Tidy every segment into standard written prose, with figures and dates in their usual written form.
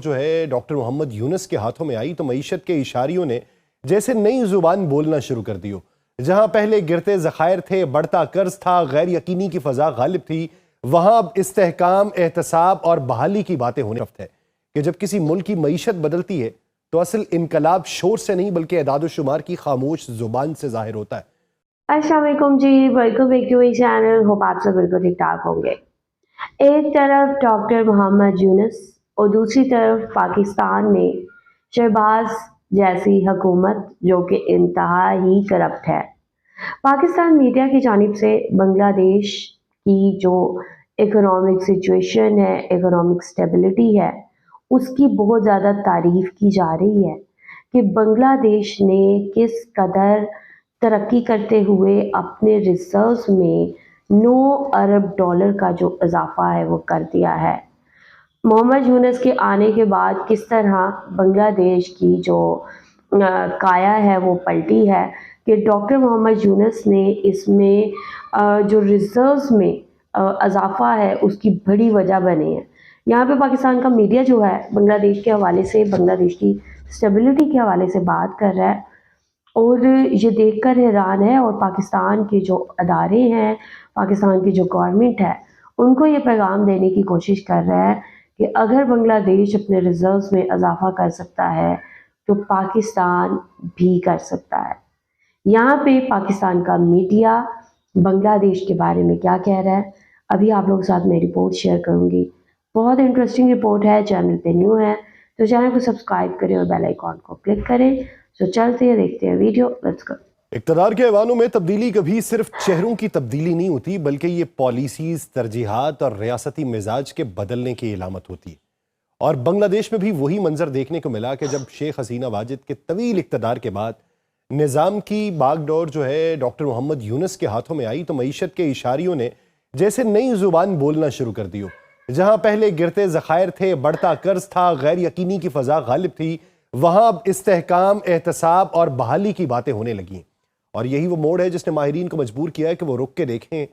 جو ہے ڈاکٹر محمد یونس کے ہاتھوں میں آئی تو معیشت کے اشاریوں نے جیسے نئی زبان بولنا شروع کر دی ہو۔ جہاں پہلے گرتے ذخائر تھے، بڑھتا قرض تھا، غیر یقینی کی فضا غالب تھی، وہاں اب استحکام، احتساب اور بحالی کی باتیں ہونے رفت ہے کہ جب کسی ملک کی معیشت بدلتی ہے تو اصل انقلاب شور سے نہیں بلکہ اعداد و شمار کی خاموش زبان سے ظاہر ہوتا ہے۔ السلام علیکم جی، welcome back to channel, hope آپ سب بالکل ٹھیک ٹھاک ہوں گے۔ ایک طرف ڈاکٹر محمد یونس اور دوسری طرف پاکستان میں شہباز جیسی حکومت جو کہ انتہا ہی کرپٹ ہے۔ پاکستان میڈیا کی جانب سے بنگلہ دیش کی جو اکنامک سچویشن ہے، اکنامک سٹیبلٹی ہے، اس کی بہت زیادہ تعریف کی جا رہی ہے کہ بنگلہ دیش نے کس قدر ترقی کرتے ہوئے اپنے ریزروز میں 9 ارب ڈالر کا جو اضافہ ہے وہ کر دیا ہے۔ محمد یونس کے آنے کے بعد کس طرح بنگلہ دیش کی جو کایا ہے وہ پلٹی ہے کہ ڈاکٹر محمد یونس نے اس میں جو ریزروز میں اضافہ ہے اس کی بڑی وجہ بنے ہیں۔ یہاں پہ پاکستان کا میڈیا جو ہے بنگلہ دیش کے حوالے سے، بنگلہ دیش کی اسٹیبلٹی کے حوالے سے بات کر رہا ہے اور یہ دیکھ کر حیران ہے، اور پاکستان کے جو ادارے ہیں، پاکستان کی جو گورنمنٹ ہے، ان کو یہ پیغام دینے کی کوشش کر رہا ہے کہ اگر بنگلہ دیش اپنے ریزروز میں اضافہ کر سکتا ہے تو پاکستان بھی کر سکتا ہے۔ یہاں پہ پاکستان کا میڈیا بنگلہ دیش کے بارے میں کیا کہہ رہا ہے، ابھی آپ لوگوں کے ساتھ میں رپورٹ شیئر کروں گی۔ بہت انٹرسٹنگ رپورٹ ہے، چینل پہ نیو ہے تو چینل کو سبسکرائب کریں اور بیل آئیکن کو کلک کریں۔ تو چلتے ہیں، دیکھتے ہیں ویڈیو، لیٹس گو۔ اقتدار کے ایوانوں میں تبدیلی کبھی صرف چہروں کی تبدیلی نہیں ہوتی بلکہ یہ پالیسیز، ترجیحات اور ریاستی مزاج کے بدلنے کی علامت ہوتی ہے۔ اور بنگلہ دیش میں بھی وہی منظر دیکھنے کو ملا کہ جب شیخ حسینہ واجد کے طویل اقتدار کے بعد نظام کی باغ ڈور جو ہے ڈاکٹر محمد یونس کے ہاتھوں میں آئی تو معیشت کے اشاریوں نے جیسے نئی زبان بولنا شروع کر دی ہو۔ جہاں پہلے گرتے ذخائر تھے، بڑھتا قرض تھا، غیر یقینی کی فضا غالب تھی، وہاں اب استحکام، احتساب اور بحالی کی باتیں ہونے لگیں۔ اور یہی وہ موڑ ہے جس نے ماہرین کو مجبور کیا ہے کہ وہ رک کے دیکھیں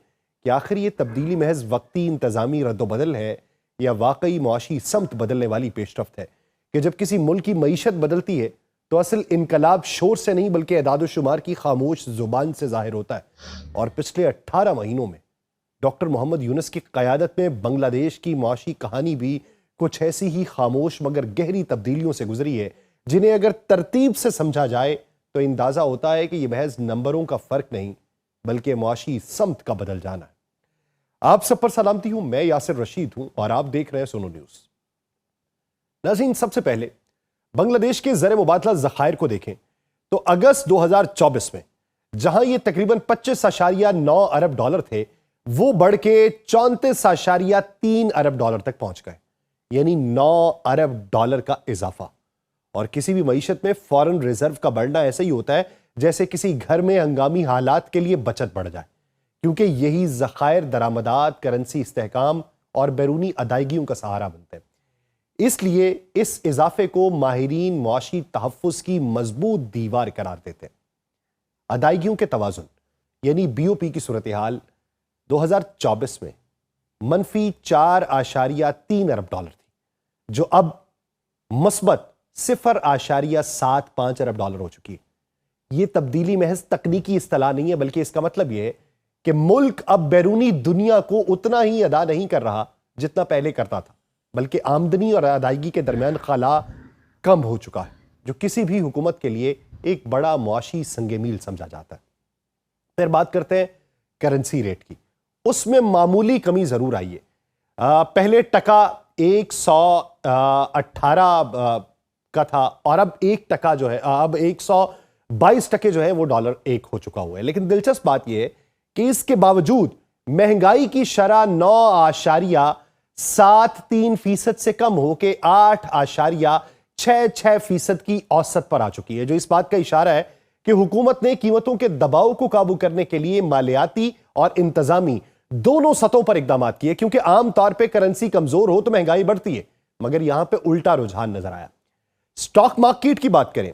کہ آخر یہ تبدیلی محض وقتی انتظامی رد و بدل ہے یا واقعی معاشی سمت بدلنے والی پیش رفت ہے کہ جب کسی ملک کی معیشت بدلتی ہے تو اصل انقلاب شور سے نہیں بلکہ اعداد و شمار کی خاموش زبان سے ظاہر ہوتا ہے۔ اور پچھلے 18 مہینوں میں ڈاکٹر محمد یونس کی قیادت میں بنگلہ دیش کی معاشی کہانی بھی کچھ ایسی ہی خاموش مگر گہری تبدیلیوں سے گزری ہے جنہیں اگر ترتیب سے سمجھا جائے تو اندازہ ہوتا ہے کہ یہ محض نمبروں کا فرق نہیں بلکہ معاشی سمت کا بدل جانا ہے۔ آپ سب پر سلامتی ہوں، میں یاسر رشید ہوں اور آپ دیکھ رہے ہیں سونو نیوز۔ ناظرین، سب سے پہلے بنگلہ دیش کے زر مبادلہ ذخائر کو دیکھیں تو اگست 2024 میں جہاں یہ تقریباً 25.9 ارب ڈالر تھے وہ بڑھ کے 34.3 ارب ڈالر تک پہنچ گئے، یعنی 9 ارب ڈالر کا اضافہ۔ اور کسی بھی معیشت میں فارن ریزرو کا بڑھنا ایسا ہی ہوتا ہے جیسے کسی گھر میں ہنگامی حالات کے لیے بچت بڑھ جائے، کیونکہ یہی ذخائر درآمدات، کرنسی استحکام اور بیرونی ادائیگیوں کا سہارا بنتے ہیں۔ اس لیے اس اضافے کو ماہرین معاشی تحفظ کی مضبوط دیوار قرار دیتے ہیں۔ ادائیگیوں کے توازن یعنی بی او پی کی صورتحال 2024 میں منفی 4.3 ارب ڈالر تھی، جو اب مثبت 0.75 ارب ڈالر ہو چکی ہے۔ یہ تبدیلی محض تکنیکی اصطلاح نہیں ہے بلکہ اس کا مطلب یہ ہے کہ ملک اب بیرونی دنیا کو اتنا ہی ادا نہیں کر رہا جتنا پہلے کرتا تھا، بلکہ آمدنی اور ادائیگی کے درمیان خلا کم ہو چکا ہے، جو کسی بھی حکومت کے لیے ایک بڑا معاشی سنگ میل سمجھا جاتا ہے۔ پھر بات کرتے ہیں کرنسی ریٹ کی۔ اس میں معمولی کمی ضرور آئی ہے۔ پہلے ٹکا 118 کا تھا اور اب 1 جو ہے، اب 122 ٹکے جو ہے وہ ڈالر 1 ہو چکا ہوا ہے۔ لیکن دلچسپ بات یہ ہے کہ اس کے باوجود مہنگائی کی شرح 9.73% سے کم ہو کے 8.66% کی اوسط پر آ چکی ہے، جو اس بات کا اشارہ ہے کہ حکومت نے قیمتوں کے دباؤ کو قابو کرنے کے لیے مالیاتی اور انتظامی دونوں سطحوں پر اقدامات کیے، کیونکہ عام طور پہ کرنسی کمزور ہو تو مہنگائی بڑھتی ہے، مگر یہاں پہ الٹا رجحان نظر آیا۔ سٹاک مارکیٹ کی بات کریں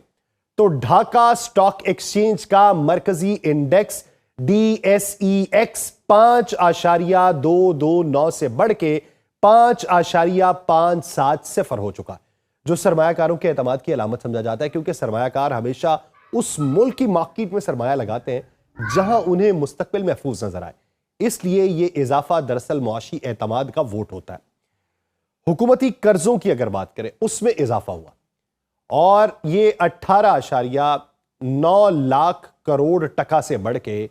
تو ڈھاکہ سٹاک ایکسچینج کا مرکزی انڈیکس DSEX 5.229 سے بڑھ کے 5.570 ہو چکا، जो सरमाया कारों के एतमाद की अलामत समझा जाता है, क्योंकि सरमाया कार हमेशा उस मुल्क की मार्केट में सरमाया लगाते हैं जहां उन्हें मुस्तकबिल महफूज नजर आए। इसलिए ये इजाफा दरअसल मुआशी एतमाद का वोट होता है। हुकूमती कर्जों की अगर बात करें, उसमें इजाफा हुआ और ये 18.9 लाख करोड़ टका से बढ़ के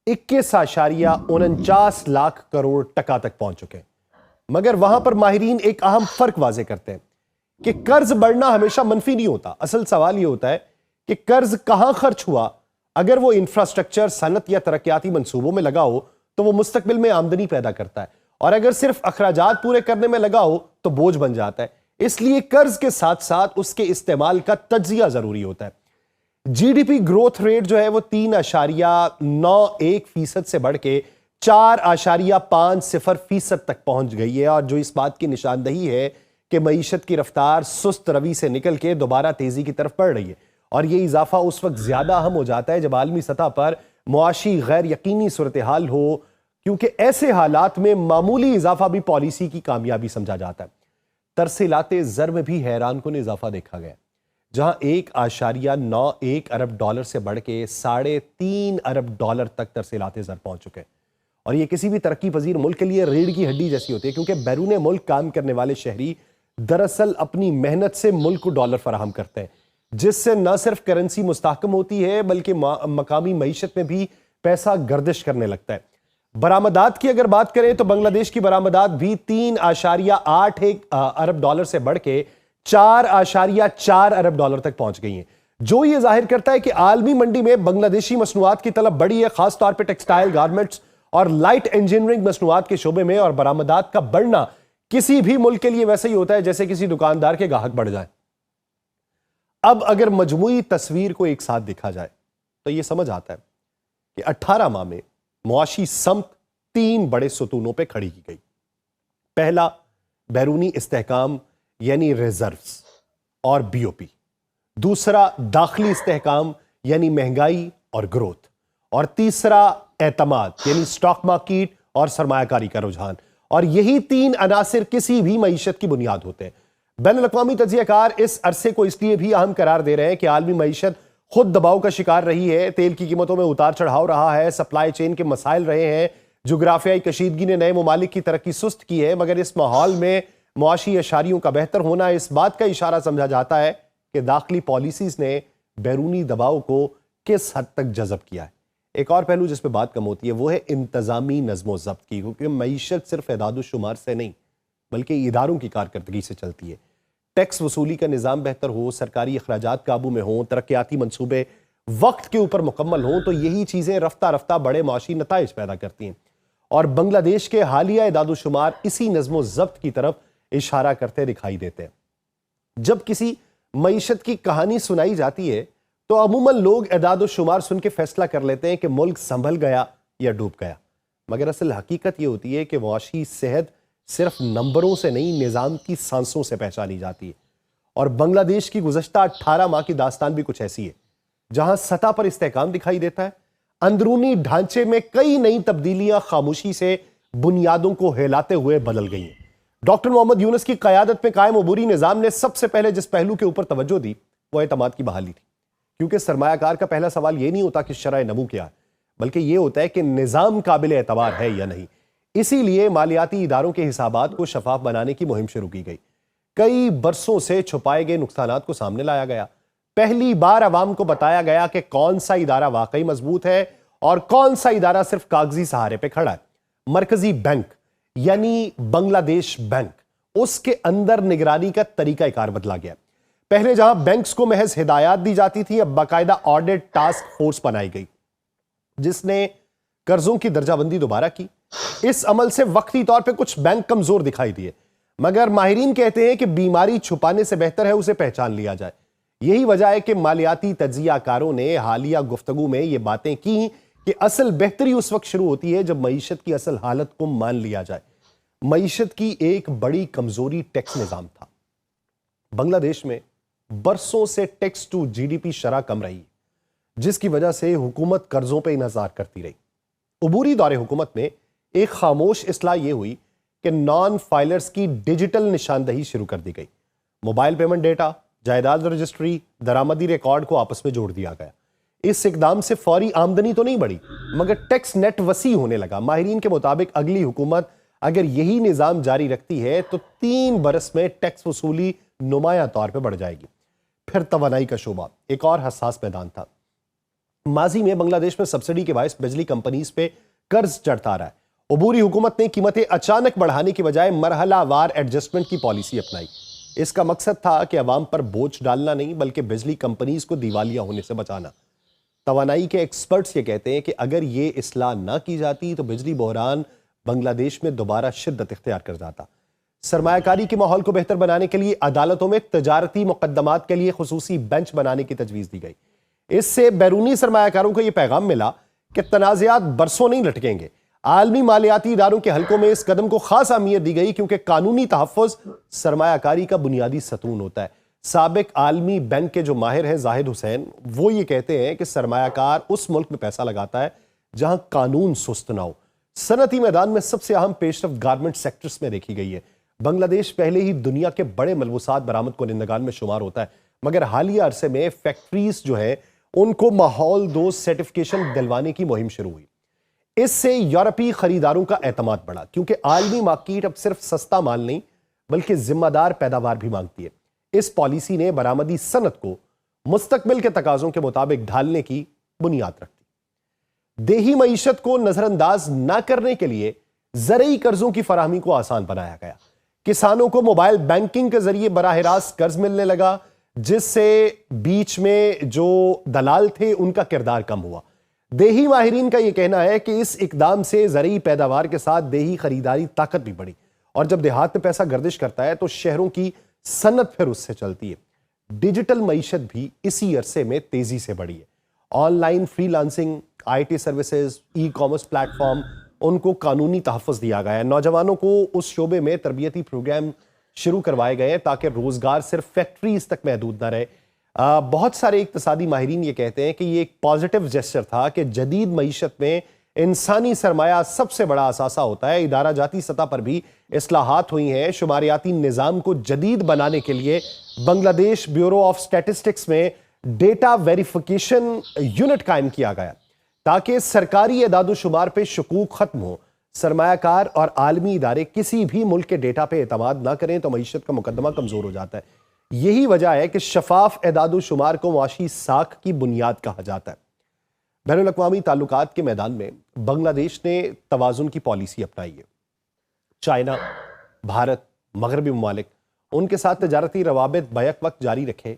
21.49 लाख करोड़ टका तक पहुंच चुके हैं। मगर वहां पर माहिरीन एक अहम फर्क वाजे करते हैं कि कर्ज बढ़ना हमेशा मनफी नहीं होता। असल सवाल यह होता है कि कर्ज कहां खर्च हुआ। अगर वो इंफ्रास्ट्रक्चर, सनत या तरक्याती मंसूबों में लगा हो तो वो मुस्तकबिल में आमदनी पैदा करता है, और अगर सिर्फ अखराजात पूरे करने में लगा हो तो बोझ बन जाता है। इसलिए कर्ज के साथ साथ उसके इस्तेमाल का तज्जिया जरूरी होता है। जीडीपी ग्रोथ रेट जो है वो 3.91% से बढ़ के 4.50% तक पहुंच गई है, और जो इस बात की निशानदही है कि मईशत की रफ्तार सुस्त रवि से निकल के दोबारा तेजी की तरफ बढ़ रही है। और ये इजाफा उस वक्त ज्यादा अहम हो जाता है जब आलमी सतह पर मुआशी गैर यकीनी सूरत हाल हो, क्योंकि ऐसे हालात में मामूली इजाफा भी पॉलिसी की कामयाबी समझा जाता है। तरसीलाते ज़र में भी हैरान कुन इजाफा देखा गया, जहां 1.91 अरब डॉलर से बढ़ के 3.5 अरब डॉलर तक तरसीलाते ज़र पहुंच चुके हैं। और ये किसी भी तरक्की पजीर मुल्क के लिए रीढ़ की हड्डी जैसी होती है, क्योंकि बैरून मुल्क काम करने वाले शहरी दरअसल अपनी मेहनत से मुल्क को डॉलर फराहम करते हैं, जिससे न सिर्फ करेंसी मुस्तहकम होती है बल्कि मकामी मईशत में भी पैसा गर्दिश करने लगता है। बरामदात की अगर बात करें तो बांग्लादेश की बरामदात भी 3.81 अरब डॉलर से बढ़ के 4.4 अरब डॉलर तक पहुंच गई हैं, जो ये जाहिर करता है कि आलमी मंडी में बांग्लादेशी मसनूआत की तलब बढ़ी है, खासतौर पर टेक्सटाइल, गारमेंट्स और लाइट इंजीनियरिंग मसनूआत के शोबे में। और बरामदात का बढ़ना किसी भी मुल्क के लिए वैसे ही होता है जैसे किसी दुकानदार के गाहक बढ़ जाए। अब अगर मजमूई तस्वीर को एक साथ देखा जाए तो यह समझ आता है कि 18 माह में मुआशी समत 3 बड़े सतूनों पे खड़ी की गई। पहला, बैरूनी इस्तेहकाम यानी रिजर्व्स और बीओपी। दूसरा, दाखिली इस्तेहकाम यानी महंगाई और ग्रोथ। और तीसरा, एतमाद यानी स्टॉक मार्केट और सरमायाकारी का रुझान। और यही 3 अनासिर किसी भी मईशत की बुनियाद होते हैं। बैनुल-अक़वामी तज्ज़ियाकार इस अरसे को इसलिए भी अहम करार दे रहे हैं कि आलमी मईशत खुद दबाव का शिकार रही है। तेल की कीमतों में उतार चढ़ाव रहा है, सप्लाई चेन के मसाइल रहे हैं, जुग्राफियाई कशीदगी ने नए ममालिक की तरक्की सुस्त की है। मगर इस माहौल में मुआशी अशारियों का बेहतर होना इस बात का इशारा समझा जाता है कि दाखिली पॉलिसीज ने बैरूनी दबाव को किस हद तक जज़ब किया है। एक और पहलू जिस पर बात कम होती है वो है इंतजामी नज़्म ज़ब्त की, क्योंकि मईशत सिर्फ एदाद शुमार से नहीं बल्कि इदारों की कारकर्दगी से चलती है। टैक्स वसूली का निज़ाम बेहतर हो, सरकारी अखराजात काबू में हों, तरक्याती मंसूबे वक्त के ऊपर मुकम्मल हों, तो यही चीज़ें रफ्ता रफ्ता बड़े माशी नताइज पैदा करती हैं। और बांग्लादेश के हालिया एदाद शुमार इसी नज़्म ज़ब्त की तरफ इशारा करते दिखाई देते हैं। जब किसी मईशत की कहानी सुनाई जाती है तो अमूमन लोग एदाद शुमार सुन के फैसला कर लेते हैं कि मुल्क संभल गया या डूब गया। मगर असल हकीकत यह होती है कि मुआशी सेहत सिर्फ नंबरों से नहीं, निज़ाम की सांसों से पहचानी जाती है। और बांग्लादेश की गुज़श्ता 18 माह की दास्तान भी कुछ ऐसी है, जहां सतह पर इस्तेहकाम दिखाई देता है, अंदरूनी ढांचे में कई नई तब्दीलियां खामोशी से बुनियादों को हिलाते हुए बदल गई हैं। डॉक्टर मोहम्मद यूनुस की क़यादत में कायम अबूरी निज़ाम ने सबसे पहले जिस पहलू के ऊपर तवज्जो दी वो एतमाद की बहाली थी, क्योंकि सरमायाकार का पहला सवाल ये नहीं होता कि शरह नमू क्या है, बल्कि ये होता है कि निज़ाम काबिल एतबार है या नहीं। इसीलिए मालियाती इदारों के हिसाबात को शफाफ बनाने की मुहिम शुरू की गई। कई बरसों से छुपाए गए नुकसानात को सामने लाया गया। पहली बार अवाम को बताया गया कि कौन सा इदारा वाकई मजबूत है और कौन सा इदारा सिर्फ कागजी सहारे पे खड़ा है। मरकजी बैंक यानी बांग्लादेश बैंक, उसके अंदर निगरानी का तरीका कार बदला गया। पहले जहां बैंक्स को महज हिदायत दी जाती थी, अब बाकायदा ऑडिट टास्क फोर्स बनाई गई जिसने कर्जों की दर्जाबंदी दोबारा की। इस अमल से वक्ती तौर पे कुछ बैंक कमजोर दिखाई दिए, मगर माहिरीन कहते हैं कि बीमारी छुपाने से बेहतर है उसे पहचान लिया जाए। यही वजह है कि मालियाती तज्जियाकारों ने हालिया गुफ्तगू में ये बातें की कि असल बेहतरी उस वक्त शुरू होती है जब मईशत की असल हालत को मान लिया जाए। मईशत की एक बड़ी कमजोरी टैक्स निजाम था। बांग्लादेश में बरसों से टैक्स टू जीडीपी शरह कम रही, जिसकी वजह से हुकूमत कर्जों पर इन्हसार करती रही। अबूरी दौरे हुकूमत में एक खामोश इस्लाह यह हुई कि नॉन फाइलर्स की डिजिटल निशानदही शुरू कर दी गई। मोबाइल पेमेंट डेटा, जायदाद रजिस्ट्री, दरामदी रिकॉर्ड को आपस में जोड़ दिया गया। इस इकदाम से फौरी आमदनी तो नहीं बढ़ी, मगर टैक्स नेट वसी होने लगा। माहिरीन के मुताबिक अगली हुकूमत अगर यही निजाम जारी रखती है तो 3 बरस में टैक्स वसूली नुमाया तौर पर बढ़ जाएगी। फिर तवानाई का शोबा एक और हसास मैदान था। माजी में बांग्लादेश में सब्सिडी के बायस बिजली कंपनीज पे कर्ज चढ़ता रहा है। अबूरी हुकूमत ने कीमतें अचानक बढ़ाने की बजाय मरहलावार एडजस्टमेंट की पॉलिसी अपनाई। इसका मकसद था कि अवाम पर बोझ डालना नहीं, बल्कि बिजली कंपनीज को दिवालिया होने से बचाना। तवानाई के एक्सपर्ट्स ये कहते हैं कि अगर ये इस्लाह ना की जाती तो बिजली बहरान बांग्लादेश में दोबारा शिद्दत इख्तियार कर जाता। सरमायाकारी के माहौल को बेहतर बनाने के लिए अदालतों में तजारती मुकदमात के लिए खुसूसी बेंच बनाने की तजवीज दी गई। इससे बैरूनी सरमायाकारों को यह पैगाम मिला कि तनाज़ात बरसों नहीं लटकेंगे। आलमी मालियाती इदारों के हलकों में इस कदम को खास अहमियत दी गई क्योंकि कानूनी तहफ़्फ़ुज़ सरमायाकारी का बुनियादी सतून होता है। साबिक आलमी बैंक के जो माहिर हैं जाहिद हुसैन, वो ये कहते हैं कि सरमायाकार उस मुल्क में पैसा लगाता है जहां कानून सुस्त ना हो। सनती मैदान में सबसे अहम पेशरफ्त गारमेंट सेक्टर्स में देखी गई है। बांग्लादेश पहले ही दुनिया के बड़े मलबूसात बरामद कुनिंदगान में शुमार होता है, मगर हालिया अरसे में फैक्ट्रीज जो है उनको माहौल दोस्त सर्टिफिकेशन दिलवाने की मुहिम शुरू हुई। इससे यूरोपीय खरीदारों का एतमाद बढ़ा क्योंकि आलमी मार्केट अब सिर्फ सस्ता माल नहीं बल्कि जिम्मेदार पैदावार भी मांगती है। इस पॉलिसी ने बरामदी सनत को मुस्तकबिल के तकाजों के मुताबिक ढालने की बुनियाद रखी। देही मईशत को नजरअंदाज न करने के लिए ज़रई कर्जों की फराहमी को आसान बनाया गया। किसानों को मोबाइल बैंकिंग के जरिए बराह रास्त कर्ज मिलने लगा, जिससे बीच में जो दलाल थे उनका किरदार कम हुआ। देही माहिरीन का यह कहना है कि इस इकदाम से ज़रई पैदावार के साथ देही खरीदारी ताकत भी बढ़ी, और जब देहात में पैसा गर्दिश करता है तो शहरों की सनत फिर उससे चलती है। डिजिटल मईशत भी इसी अरसे में तेजी से बढ़ी है। Online freelancing, IT services, e-commerce platform, उनको कानूनी तहफ़्फ़ुज़ दिया गया है। नौजवानों को उस शोबे में तरबियती प्रोग्राम शुरू करवाए गए हैं ताकि रोजगार सिर्फ फैक्ट्रीज तक महदूद न रहे। बहुत सारे इक्तिसादी माहिरीन ये कहते हैं कि ये एक पॉजिटिव जेस्चर था कि जदीद मईशत में इंसानी सरमाया सबसे बड़ा असासा होता है। इदारा जाती सतह पर भी इस्लाहात हुई हैं। शुमारियाती निज़ाम को जदीद बनाने के लिए बांग्लादेश ब्यूरो ऑफ स्टैटिस्टिक्स में डेटा वेरिफिकेशन यूनिट कायम किया गया ताकि सरकारी एदाद-ओ-शुमार पे शकूक खत्म हो। सरमायाकार और आलमी इदारे किसी भी मुल्क के डेटा पे एतमाद ना करें तो मईशत का मुकदमा कमजोर हो जाता है। यही वजह है कि शफाफ एदाद-ओ-शुमार को मुआशी साख की बुनियाद कहा जाता है। बैनुल-अक़वामी ताल्लुकात के मैदान में बांग्लादेश ने तवाज़ुन की पॉलिसी अपनाई है। चाइना, भारत, मगरबी ममालिक उनके साथ तजारती रवाबित बैक वक्त जारी रखें,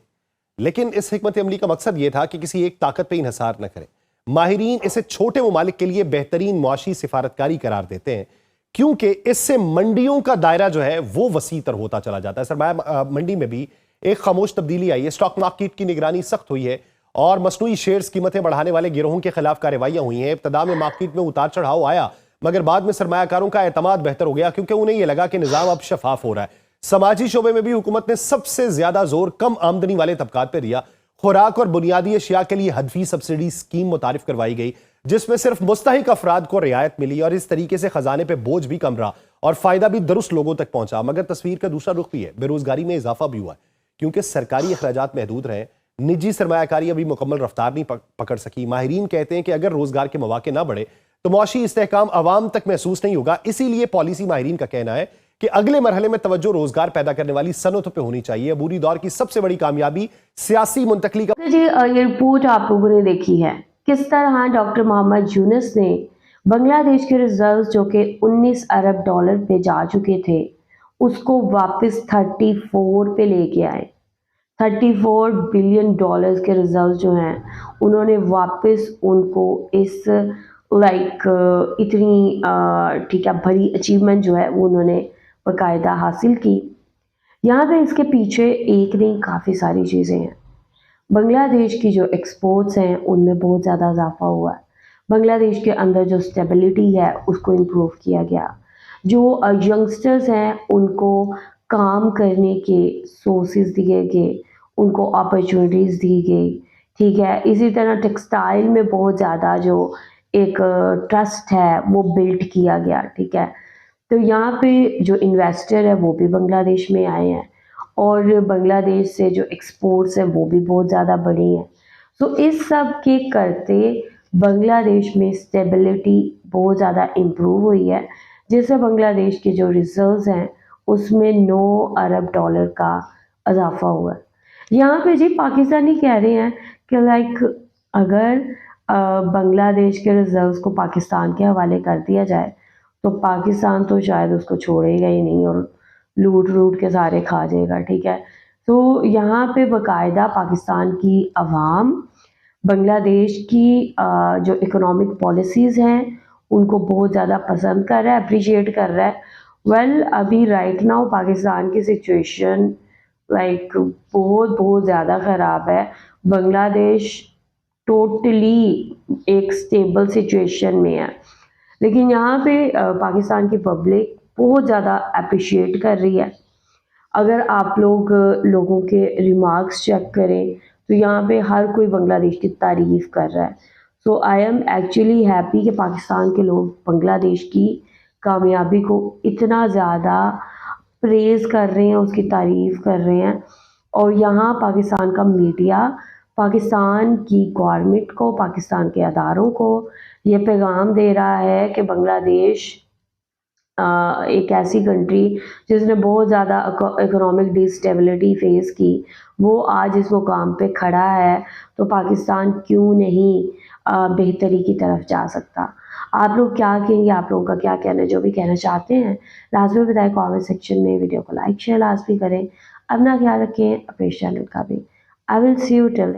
लेकिन इस हिकमत अमली का मकसद यह था कि किसी एक ताकत पर इन्हसार न करें। माहिरीन इसे छोटे ममालिक के लिए बेहतरीन मुआशी सिफारतकारी करार देते हैं क्योंकि इससे मंडियों का दायरा जो है वो वसीतर होता चला जाता है। सरमाया मंडी में भी एक खामोश तब्दीली आई है। स्टॉक मार्केट की निगरानी सख्त हुई है और मसनूई शेयर्स कीमतें बढ़ाने वाले गिरोहों के खिलाफ कार्रवाइयां हुई हैं। इब्तदा में मार्केट में उतार चढ़ाव आया, मगर बाद में सरमायाकारों का एतमाद बेहतर हो गया क्योंकि उन्हें यह लगा कि निजाम अब शफाफ हो रहा है। समाजी शोबे में भी हुकूमत ने सबसे ज्यादा जोर कम आमदनी वाले तबकात पर दिया। खुराक और बुनियादी अशिया के लिए हदफी सब्सिडी स्कीम मुतारिफ करवाई गई, जिसमें सिर्फ मुस्तहिक अफराद को रियायत मिली और इस तरीके से खजाने पे बोझ भी कम रहा और फायदा भी दुरुस्त लोगों तक पहुंचा। मगर तस्वीर का दूसरा रुख भी है। बेरोजगारी में इजाफा भी हुआ है क्योंकि सरकारी अखराजात महदूद रहे। निजी सरमायाकारी अभी मुकम्मल रफ्तार नहीं पकड़ सकी। माहिरीन कहते हैं कि अगर रोजगार के मौके ना बढ़े तो मुआशी इस्तेहकाम आवाम तक महसूस नहीं होगा। इसीलिए पॉलिसी माहिरीन का कहना है कि अगले मरहले में तवज्जो रोजगार पैदा करने वाली सनतों पे होनी चाहिए। अबूरी दौर की सबसे बड़ी कामयाबी सियासी मुंतकली का। जी, ये रिपोर्ट आप लोगों ने देखी है किस तरह डॉक्टर मोहम्मद यूनुस ने बांग्लादेश के रिजर्व जो कि 19 अरब डॉलर पे जा चुके थे उसको वापस 34 पे लेके आए। 34 बिलियन डॉलर्स के रिजर्व जो हैं उन्होंने वापस उनको इस इतनी ठीक है बड़ी अचीवमेंट जो है वो उन्होंने बाकायदा हासिल की। यहाँ पे इसके पीछे एक नहीं काफ़ी सारी चीज़ें हैं। बांग्लादेश की जो एक्सपोर्ट्स हैं उनमें बहुत ज़्यादा इजाफा हुआ है। बांग्लादेश के अंदर जो स्टेबिलिटी है उसको इम्प्रूव किया गया। जो यंगस्टर्स हैं उनको काम करने के सोर्सेज दिए गए, उनको अपॉर्चुनिटीज़ दी गई। ठीक है, इसी तरह टेक्सटाइल में बहुत ज़्यादा जो एक ट्रस्ट है वो बिल्ड किया गया। ठीक है, तो यहाँ पे जो इन्वेस्टर है वो भी बांग्लादेश में आए हैं اور بنگلہ دیش سے جو ایکسپورٹس ہیں وہ بھی بہت زیادہ بڑھی ہیں. سو اس سب کے کرتے بنگلہ دیش میں اسٹیبلٹی بہت زیادہ امپروو ہوئی ہے, جس سے بنگلہ دیش کے جو ریزروز ہیں اس میں 9 ارب ڈالر کا اضافہ ہوا ہے. یہاں پہ جی پاکستانی کہہ رہے ہیں کہ لائک اگر بنگلہ دیش کے ریزروز کو پاکستان کے حوالے کر دیا جائے تو پاکستان تو شاید اس کو چھوڑے گا ہی نہیں اور لوٹ کے سارے کھا جائے گا. ٹھیک ہے, تو یہاں پہ باقاعدہ پاکستان کی عوام بنگلہ دیش کی جو اکنامک پالیسیز ہیں ان کو بہت زیادہ پسند کر رہا ہے, اپریشیٹ کر رہا ہے. ابھی رائٹ ناؤ پاکستان کی سچویشن لائک بہت زیادہ خراب ہے. بنگلہ دیش ٹوٹلی ایک سٹیبل سچویشن میں ہے, لیکن یہاں پہ پاکستان کی پبلک بہت زیادہ اپریشیٹ کر رہی ہے. اگر آپ لوگوں کے ریمارکس چیک کریں تو یہاں پہ ہر کوئی بنگلہ دیش کی تعریف کر رہا ہے. سو آئی ایم ایکچولی ہیپی کہ پاکستان کے لوگ بنگلہ دیش کی کامیابی کو اتنا زیادہ پریز کر رہے ہیں, اس کی تعریف کر رہے ہیں. اور یہاں پاکستان کا میڈیا پاکستان کی گورنمنٹ کو, پاکستان کے اداروں کو یہ پیغام دے رہا ہے کہ بنگلہ دیش ایک ایسی کنٹری جس نے بہت زیادہ اکنامک ڈی اسٹیبلٹی فیس کی, وہ آج اس مقام پہ کھڑا ہے, تو پاکستان کیوں نہیں بہتری کی طرف جا سکتا. آپ لوگ کیا کہیں گے؟ آپ لوگوں کا کیا کہنا ہے؟ جو بھی کہنا چاہتے ہیں لازمی بتائیں کامنٹ سیکشن میں. ویڈیو کو لائک شیئر لازمی کریں. اپنا خیال رکھیں, اپنے چینل کا بھی. I will see you till